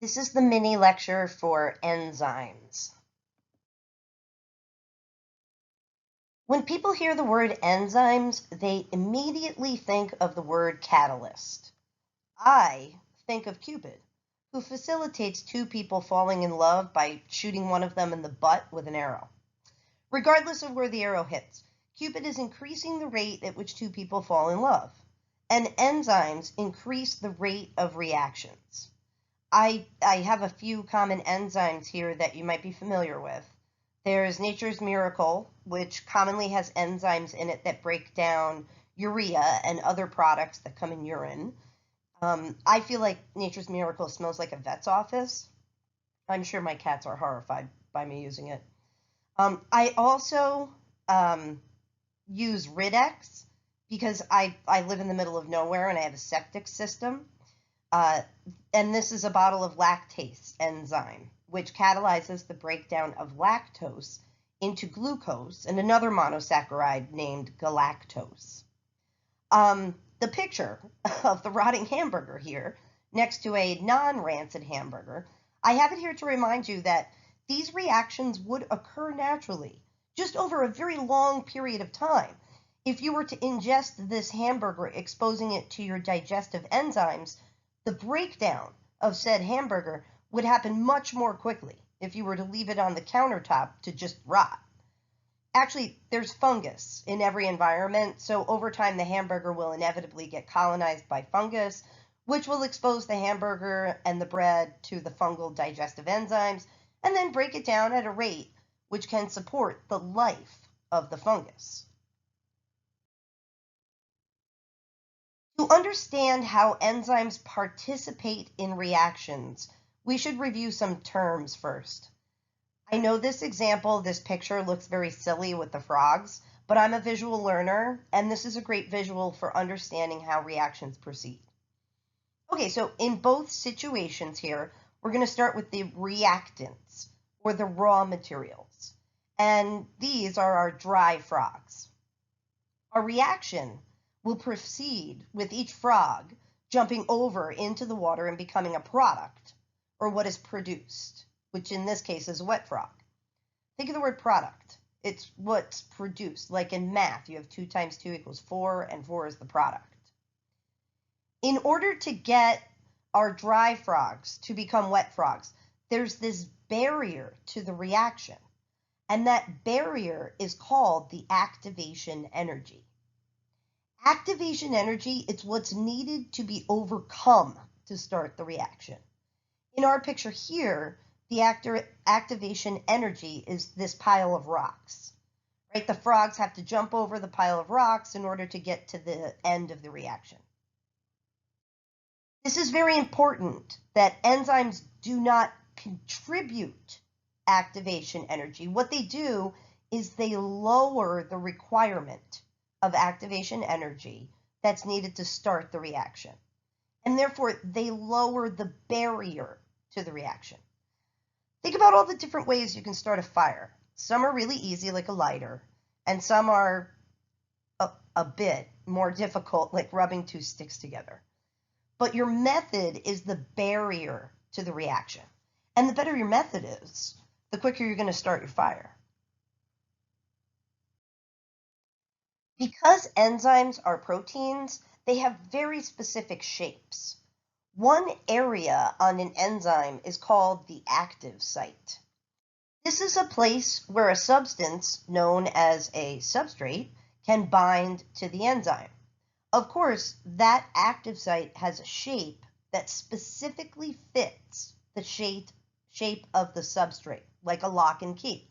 This is the mini lecture for enzymes. When people hear the word enzymes, they immediately think of the word catalyst. I think of Cupid, who facilitates two people falling in love by shooting one of them in the butt with an arrow. Regardless of where the arrow hits, Cupid is increasing the rate at which two people fall in love, and enzymes increase the rate of reactions. I have a few common enzymes here that you might be familiar with. There's Nature's Miracle, which commonly has enzymes in it that break down urea and other products that come in urine. I feel like Nature's Miracle smells like a vet's office. I'm sure my cats are horrified by me using it. I also use Ridex because I live in the middle of nowhere and I have a septic system. And this is a bottle of lactase enzyme, which catalyzes the breakdown of lactose into glucose and another monosaccharide named galactose. The picture of the rotting hamburger here next to a non-rancid hamburger, I have it here to remind you that these reactions would occur naturally, just over a very long period of time. If you were to ingest this hamburger, exposing it to your digestive enzymes, the breakdown of said hamburger would happen much more quickly if you were to leave it on the countertop to just rot. Actually, there's fungus in every environment, so over time the hamburger will inevitably get colonized by fungus, which will expose the hamburger and the bread to the fungal digestive enzymes, and then break it down at a rate which can support the life of the fungus. To understand how enzymes participate in reactions, we should review some terms first. I know this picture looks very silly with the frogs, but I'm a visual learner, and this is a great visual for understanding how reactions proceed. Okay, so in both situations here, we're going to start with the reactants, or the raw materials, and these are our dry frogs. Our reaction will proceed with each frog jumping over into the water and becoming a product, or what is produced, which in this case is a wet frog. Think of the word product. It's what's produced. Like in math, you have 2 times 2 equals 4, and 4 is the product. In order to get our dry frogs to become wet frogs, there's this barrier to the reaction, and that barrier is called the activation energy. Activation energy is what's needed to be overcome to start the reaction. In our picture here, the activation energy is this pile of rocks, right? The frogs have to jump over the pile of rocks in order to get to the end of the reaction. This is very important that enzymes do not contribute activation energy. What they do is they lower the requirement of activation energy that's needed to start the reaction. And therefore, they lower the barrier to the reaction. Think about all the different ways you can start a fire. Some are really easy, like a lighter, and some are a bit more difficult, like rubbing 2 sticks together. But your method is the barrier to the reaction. And the better your method is, the quicker you're going to start your fire. Because enzymes are proteins, they have very specific shapes. One area on an enzyme is called the active site. This is a place where a substance known as a substrate can bind to the enzyme. Of course, that active site has a shape that specifically fits the shape of the substrate, like a lock and key.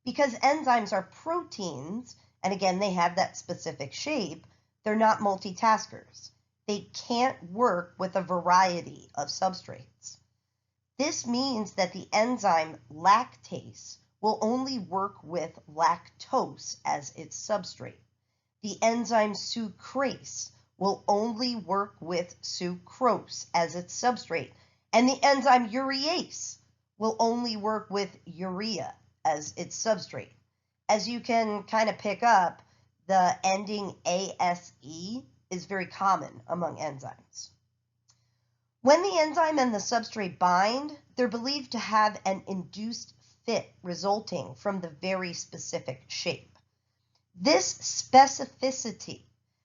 Because enzymes are proteins, and again, they have that specific shape, they're not multitaskers. They can't work with a variety of substrates. This means that the enzyme lactase will only work with lactose as its substrate. The enzyme sucrase will only work with sucrose as its substrate. And the enzyme urease will only work with urea as its substrate. As you can kind of pick up, the ending ASE is very common among enzymes. When the enzyme and the substrate bind, they're believed to have an induced fit resulting from the very specific shape. This specificity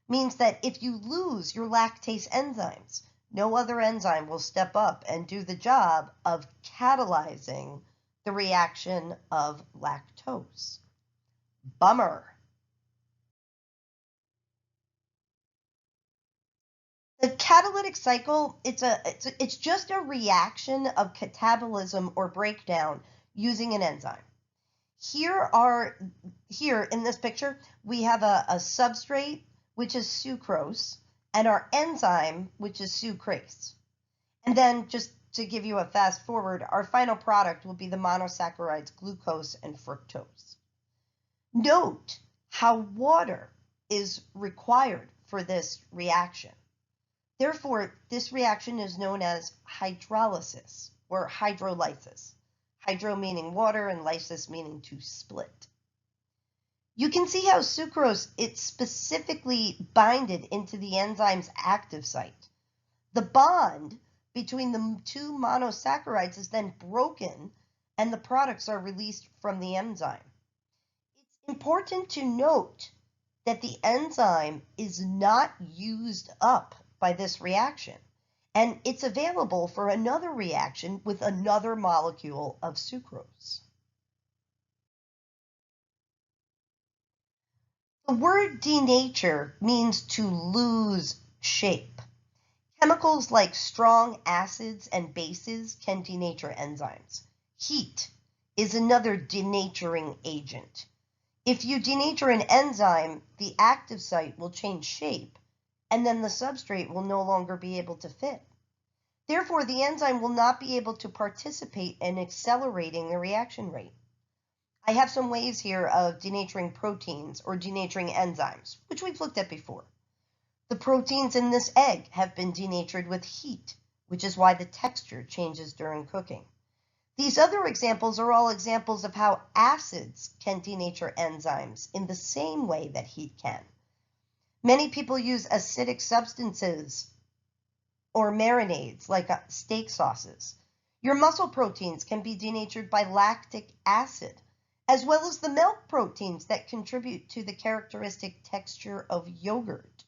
means that if you lose your lactase enzymes, no other enzyme will step up and do the job of catalyzing the reaction of lactose. Bummer. The catalytic cycle, it's just a reaction of catabolism or breakdown using an enzyme. Here in this picture, we have a substrate, which is sucrose, and our enzyme, which is sucrase. And then just to give you a fast forward, our final product will be the monosaccharides glucose and fructose. Note how water is required for this reaction. Therefore, this reaction is known as hydrolysis or hydrolysis. Hydro meaning water and lysis meaning to split. You can see how sucrose, it's specifically binded into the enzyme's active site. The bond between the two monosaccharides is then broken and the products are released from the enzyme. It's important to note that the enzyme is not used up by this reaction, and it's available for another reaction with another molecule of sucrose. The word denature means to lose shape. Chemicals like strong acids and bases can denature enzymes. Heat is another denaturing agent. If you denature an enzyme, the active site will change shape, and then the substrate will no longer be able to fit. Therefore, the enzyme will not be able to participate in accelerating the reaction rate. I have some ways here of denaturing proteins or denaturing enzymes, which we've looked at before. The proteins in this egg have been denatured with heat, which is why the texture changes during cooking. These other examples are all examples of how acids can denature enzymes in the same way that heat can. Many people use acidic substances or marinades like steak sauces. Your muscle proteins can be denatured by lactic acid, as well as the milk proteins that contribute to the characteristic texture of yogurt.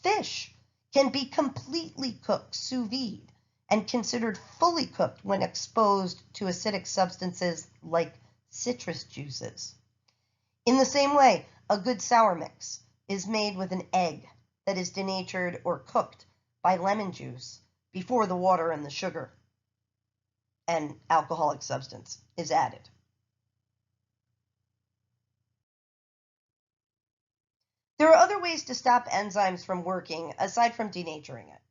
Fish can be completely cooked sous vide and considered fully cooked when exposed to acidic substances like citrus juices. In the same way, a good sour mix is made with an egg that is denatured or cooked by lemon juice before the water and the sugar and alcoholic substance is added. There are other ways to stop enzymes from working aside from denaturing it.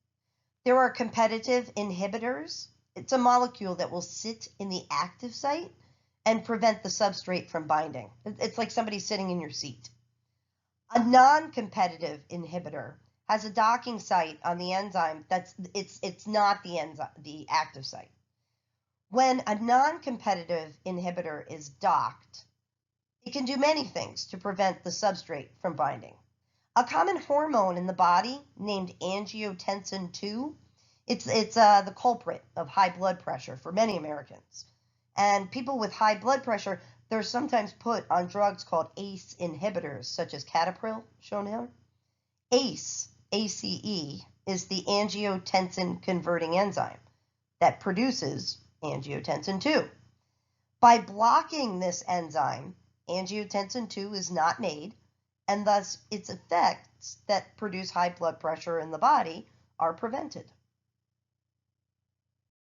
There are competitive inhibitors. It's a molecule that will sit in the active site and prevent the substrate from binding. It's like somebody sitting in your seat. A non-competitive inhibitor has a docking site on the enzyme it's not the active site. When a non-competitive inhibitor is docked, it can do many things to prevent the substrate from binding. A common hormone in the body named angiotensin II, it's the culprit of high blood pressure for many Americans. And people with high blood pressure, they're sometimes put on drugs called ACE inhibitors, such as Cadopril, shown here. ACE, ACE, is the angiotensin converting enzyme that produces angiotensin II. By blocking this enzyme, angiotensin II is not made, and thus its effects that produce high blood pressure in the body are prevented.